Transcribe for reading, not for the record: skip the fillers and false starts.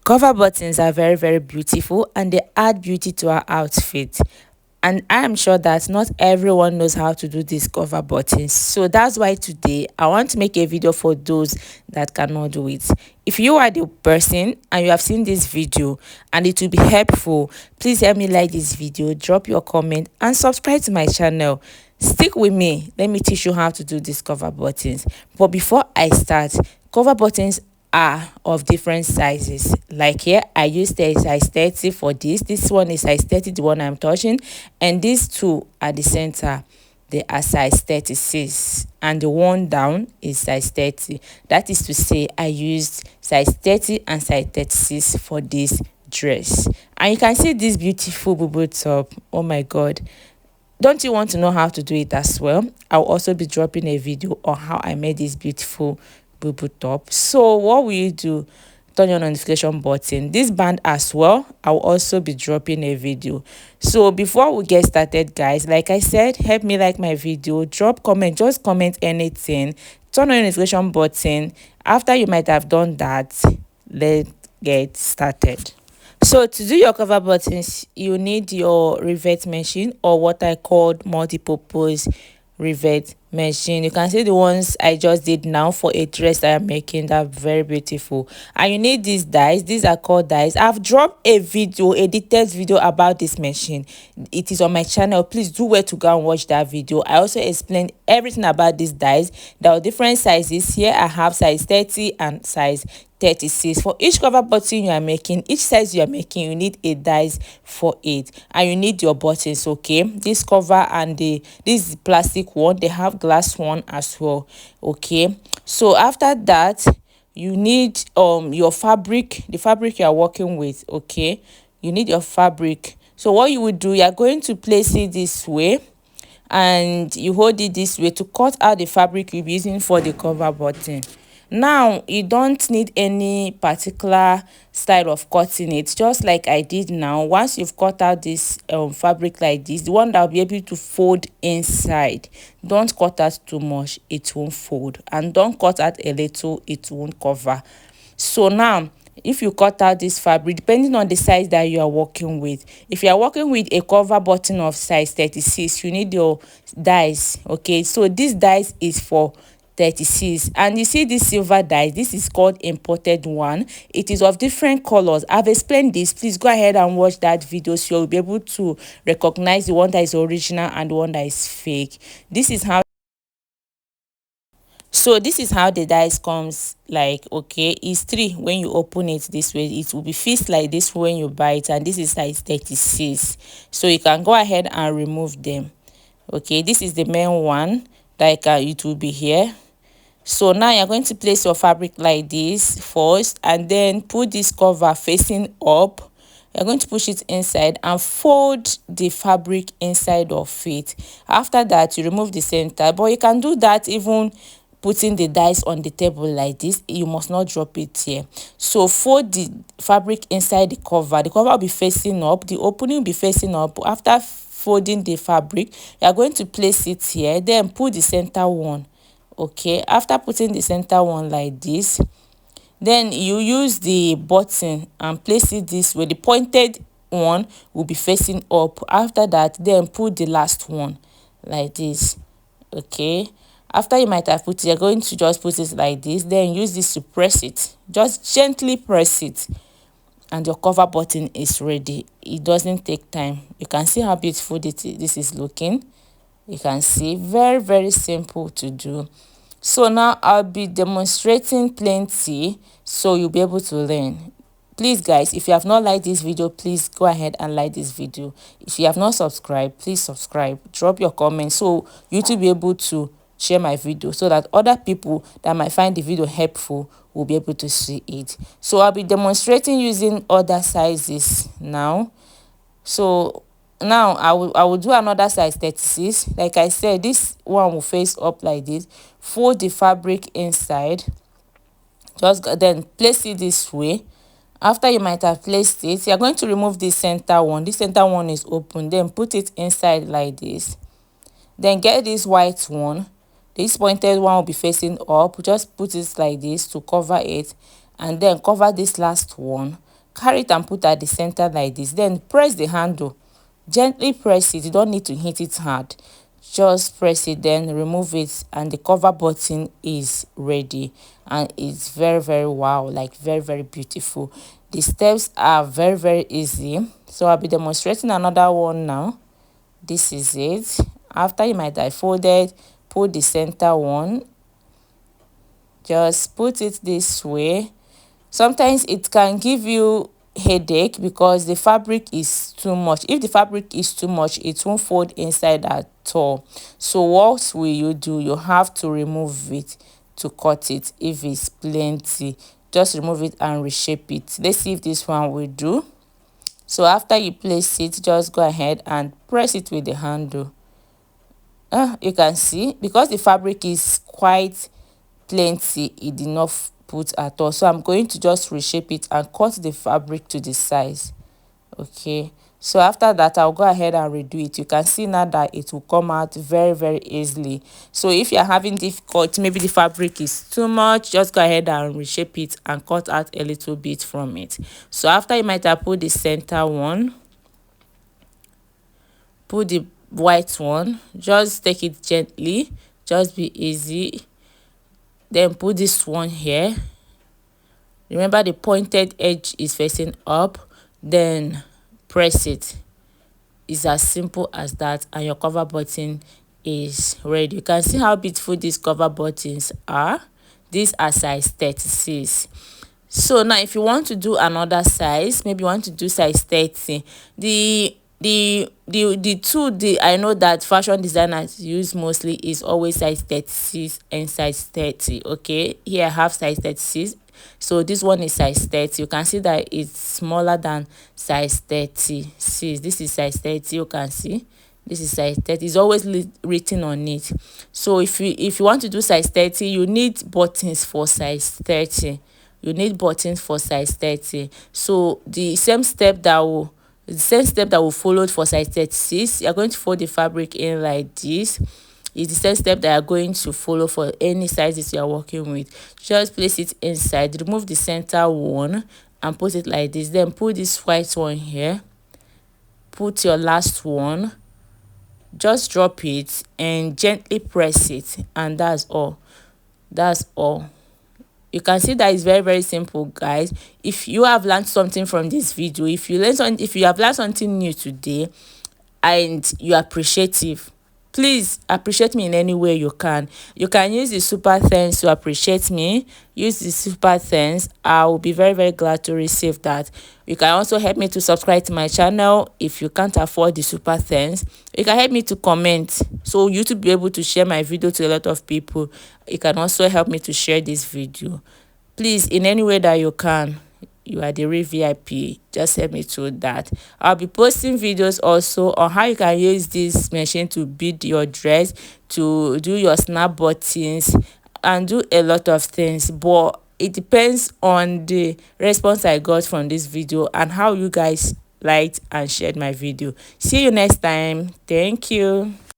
Cover buttons are very beautiful and they add beauty to our outfit. And I'm sure that not everyone knows how to do these cover buttons. So that's why today I want to make a video for those that cannot do it. If you are the person and you have seen this video and it will be helpful, please help me like this video, drop your comment and subscribe to my channel. Stick with me. Let me teach you how to do these cover buttons. But before I start, cover buttons are of different sizes. Like here I used a size 30 for this one is size 30, the one I'm touching, and these two at the center, they are size 36, and the one down is size 30. That is to say I used size 30 and size 36 for this dress. And you can see this beautiful boo top. Oh my god, don't you want to know how to do it as well? I'll also be dropping a video on how I made this beautiful boo top. So what will you do? Turn your notification button. This band as well, I'll also be dropping a video. So before we get started, guys, like I said, help me like my video, drop comment, just comment anything, turn on your notification button. After you might have done that, let's get started. So to do your cover buttons, you need your rivet machine, or what I called multi-purpose rivet machine. You can see the ones I just did now for a dress that I'm making. They're very beautiful. And you need these dies. These are called dies. I've dropped a video, a detailed video about this machine. It is on my channel. Please do where to go and watch that video. I also explained everything about these dies. There are different sizes. Here I have size 30 and size 36. For each cover button you are making, each size you are making, you need a dies for it, and you need your buttons. Okay, this cover and this plastic one, they have glass one as well. Okay, so after that you need your fabric, the fabric you are working with. Okay, you need your fabric. So what you would do, you are going to place it this way and you hold it this way to cut out the fabric you'll be using for the cover button. Now you don't need any particular style of cutting it, just like I did now. Once you've cut out this fabric like this, the one that will be able to fold inside, don't cut out too much, it won't fold, and don't cut out a little, it won't cover. So now if you cut out this fabric, depending on the size that you are working with, if you are working with a cover button of size 36, you need your dies. Okay, so this dies is for 36, and you see this silver dye, this is called imported one. It is of different colors. I've explained this. Please go ahead and watch that video so you'll be able to recognize the one that is original and the one that is fake. This is how the dice comes. Like, okay, it's 3 when you open it this way, it will be fixed like this when you buy it, and this is size 36. So you can go ahead and remove them. Okay, this is the main one, like it will be here. So now you're going to place your fabric like this first, and then put this cover facing up. You're going to push it inside and fold the fabric inside of it. After that, you remove the center, but you can do that even putting the dies on the table like this. You must not drop it here. So fold the fabric inside the cover. The cover will be facing up, the opening will be facing up. After folding the fabric, you are going to place it here, then put the center one. Okay, after putting the center one like this, then you use the button and place it this way. The pointed one will be facing up. After that, then put the last one like this. Okay, after you might have put it, you're going to just put it like this, then use this to press it. Just gently press it and your cover button is ready. It doesn't take time. You can see how beautiful this is looking. You can see, very simple to do. So now I'll be demonstrating plenty so you'll be able to learn. Please guys, if you have not liked this video, please go ahead and like this video. If you have not subscribed, please subscribe, drop your comments so YouTube be able to share my video, so that other people that might find the video helpful will be able to see it. So I'll be demonstrating using other sizes now. So now I will do another size 36. Like I said, this one will face up like this. Fold the fabric inside, just then place it this way. After you might have placed it, you are going to remove the center one. This center one is open, then put it inside like this. Then get this white one, this pointed one will be facing up. Just put it like this to cover it, and then cover this last one. carry it and put at the center like this, then press the handle, gently press it, you don't need to hit it hard, just press it, then remove it, and the cover button is ready. And it's very wow, like very beautiful. The steps are very easy, so I'll be demonstrating another one now. This is it. After you might have folded, put the center one, just put it this way. Sometimes it can give you headache because the fabric is too much. If the fabric is too much, it won't fold inside at all. So what will you do? You have to remove it to cut it. If it's plenty, just remove it and reshape it. Let's see if this one will do. So after you place it, just go ahead and press it with the handle. You can see, because the fabric is quite plenty, it did not put at all, so I'm going to just reshape it and cut the fabric to the size. Okay, so after that I'll go ahead and redo it. You can see now that it will come out very easily. So if you're having difficulty, maybe the fabric is too much, just go ahead and reshape it and cut out a little bit from it. So after you might have put the center one, put the white one, just take it gently, just be easy, then put this one here. Remember the pointed edge is facing up, then press it. It's as simple as that, and your cover button is ready. You can see how beautiful these cover buttons are. These are size 36. So now if you want to do another size, maybe you want to do size 30, the two I know that fashion designers use mostly is always size 36 and size 30. Okay, here I have size 36, so this one is size 30. You can see that it's smaller than size 36. This is size 30. You can see this is size 30. It's always written on it. So if you want to do size 30, you need buttons for size 30. You need buttons for size 30. So the same step that will follow for size 36, you're going to fold the fabric in like this. It's the same step that you're going to follow for any sizes you're working with. Just place it inside, remove the center one and put it like this, then put this white one here, put your last one, just drop it and gently press it, and that's all. You can see that it's very simple, guys. If you have learned something from this video, if you have learned something new today and you're appreciative, please appreciate me in any way you can. You can use the super thanks to appreciate me. Use the super thanks. I will be very glad to receive that. You can also help me to subscribe to my channel. If you can't afford the super thanks, you can help me to comment so you to be able to share my video to a lot of people. You can also help me to share this video. Please, in any way that you can, you are the real VIP, just help me to that. I'll be posting videos also on how you can use this machine to bead your dress, to do your snap buttons, and do a lot of things. But it depends on the response I got from this video and how you guys liked and shared my video. See you next time. Thank you.